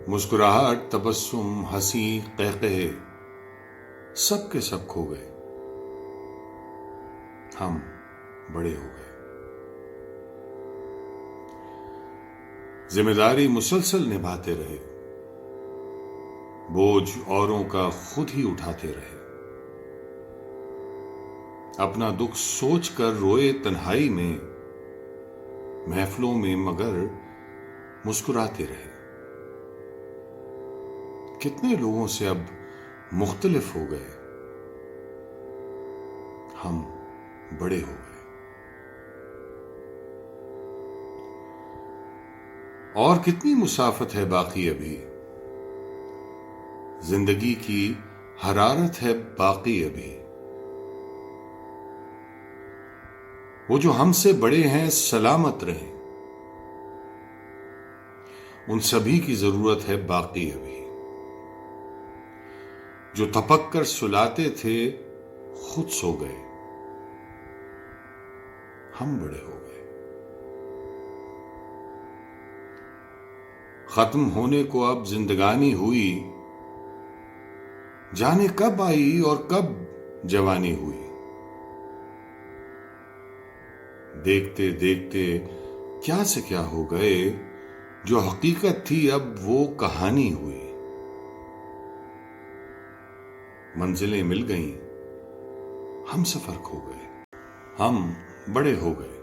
مسکراہٹ، تبسم، ہنسی، قہقہے سب کے سب کھو گئے. ہم بڑے ہو گئے. ذمہ داری مسلسل نبھاتے رہے، بوجھ اوروں کا خود ہی اٹھاتے رہے. اپنا دکھ سوچ کر روئے تنہائی میں، محفلوں میں مگر مسکراتے رہے. کتنے لوگوں سے اب مختلف ہو گئے. ہم بڑے ہو گئے. اور کتنی مسافت ہے باقی ابھی، زندگی کی حرارت ہے باقی ابھی. وہ جو ہم سے بڑے ہیں سلامت رہیں، ان سبھی کی ضرورت ہے باقی ابھی. جو تپک کر سلاتے تھے خود سو گئے. ہم بڑے ہو گئے. ختم ہونے کو اب زندگانی ہوئی، جانے کب آئی اور کب جوانی ہوئی. دیکھتے دیکھتے کیا سے کیا ہو گئے، جو حقیقت تھی اب وہ کہانی ہوئی. منزلیں مل گئیں، ہم سفر کھو گئے. ہم بڑے ہو گئے.